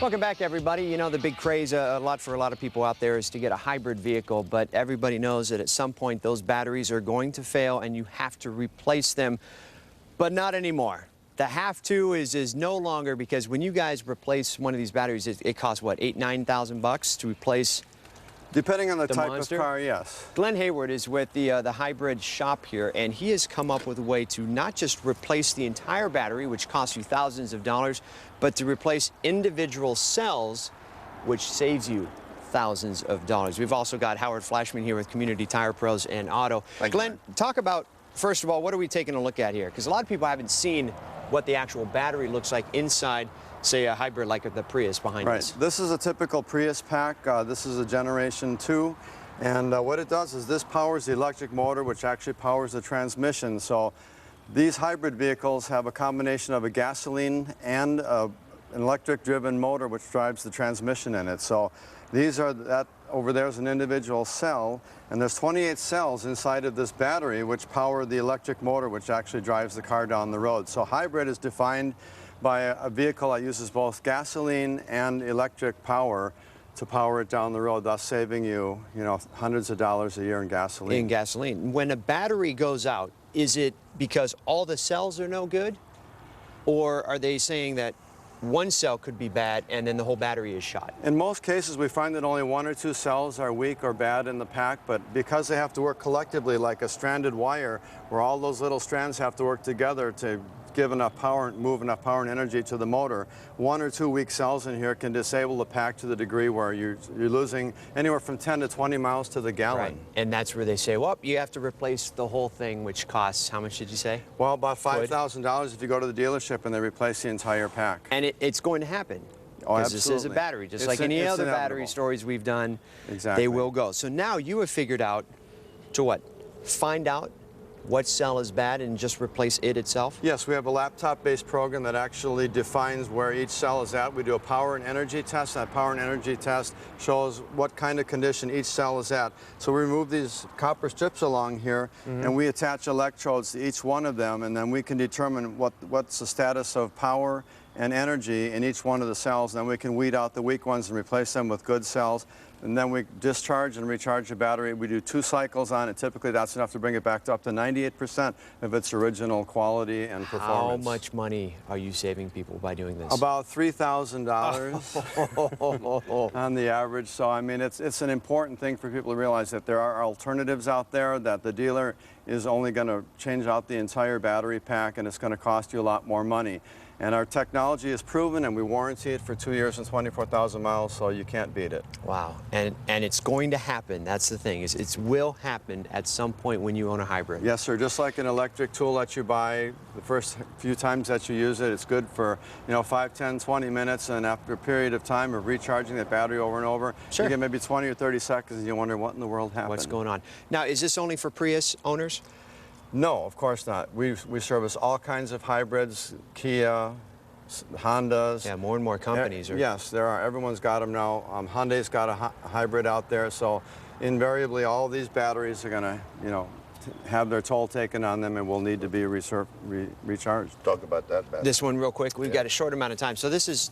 Welcome back, everybody. You know, the big craze for a lot of people out there is to get a hybrid vehicle, but everybody knows that at some point those batteries are going to fail and you have to replace them, but not anymore. The have to is no longer, because when you guys replace one of these batteries, it costs what, $8,000–9,000 to replace? Depending on the type monster? of car, yes. Glen Hayward is with the hybrid shop here, and he has come up with a way to not just replace the entire battery, which costs you thousands of dollars, but to replace individual cells, which saves you thousands of dollars. We've also got Howard Flashman here with Community Tire Pros and Auto. Glenn, talk about, first of all, what are we taking a look at here? Because a lot of people haven't seen what the actual battery looks like inside, say, a hybrid like the Prius behind us. This is a typical Prius pack. This is a Generation 2. And what it does is this powers the electric motor, which actually powers the transmission. So these hybrid vehicles have a combination of a gasoline and an electric-driven motor, which drives the transmission in it. So these are, that over there is an individual cell, and there's 28 cells inside of this battery which power the electric motor, which actually drives the car down the road. So hybrid is defined by a vehicle that uses both gasoline and electric power to power it down the road, thus saving you, hundreds of dollars a year in gasoline. In gasoline. When a battery goes out, is it because all the cells are no good? Or are they saying that one cell could be bad and then the whole battery is shot? In most cases, we find that only one or two cells are weak or bad in the pack, but because they have to work collectively like a stranded wire, where all those little strands have to work together to give enough power, move enough power and energy to the motor, one or two weak cells in here can disable the pack to the degree where you're losing anywhere from 10 to 20 miles to the gallon. Right. And that's where they say, well, you have to replace the whole thing, which costs, how much did you say? Well, about $5,000 if you go to the dealership and they replace the entire pack. And it's going to happen. Oh, because absolutely. This is a battery, just like any other battery stories we've done. Exactly. They will go. So now you have figured out to what? Find out what cell is bad and just replace it itself? Yes, we have a laptop-based program that actually defines where each cell is at. We do a power and energy test. That power and energy test shows what kind of condition each cell is at. So we remove these copper strips along here, and we attach electrodes to each one of them, and then we can determine what's the status of power and energy in each one of the cells. And then we can weed out the weak ones and replace them with good cells. And then we discharge and recharge the battery. We do 2 cycles on it. Typically, that's enough to bring it back up to 98% of its original quality and performance. How much money are you saving people by doing this? About $3,000 on the average. So, I mean, it's an important thing for people to realize that there are alternatives out there, that the dealer is only going to change out the entire battery pack, and it's going to cost you a lot more money. And our technology is proven, and we warranty it for 2 years and 24,000 miles, so you can't beat it. Wow. And it's going to happen. That's the thing. It will happen at some point when you own a hybrid. Yes, sir. Just like an electric tool that you buy, the first few times that you use it, it's good for 5, 10, 20 minutes, and after a period of time of recharging that battery over and over, you get maybe 20 or 30 seconds, and you wonder what in the world happened. What's going on? Now, is this only for Prius owners? No, of course not. We service all kinds of hybrids, Kia, Hondas. Yeah, more and more companies are. Yes, there are. Everyone's got them now. Hyundai's got a hybrid out there, so invariably all these batteries are going to, have their toll taken on them and will need to be recharged. Talk about that battery. This one real quick. We've got a short amount of time. So this is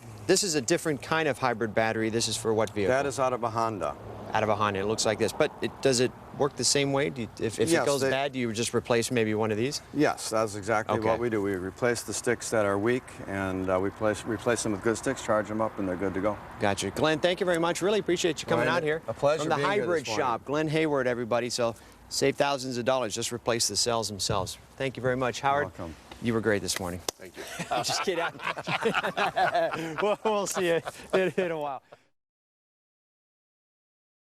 a different kind of hybrid battery. This is for what vehicle? That is out of a Honda. Out of a Honda. It looks like this. But does it work the same way? If it goes bad, do you just replace maybe one of these? Yes, that's exactly what we do. We replace the sticks that are weak, and we replace them with good sticks, charge them up, and they're good to go. Gotcha. Glenn, thank you very much. Really appreciate you coming out here. A pleasure. From the hybrid shop, Glen Hayward, everybody. So save thousands of dollars. Just replace the cells themselves. Thank you very much, Howard. You're welcome. You were great this morning. Thank you. Just kidding. We'll see you in a while.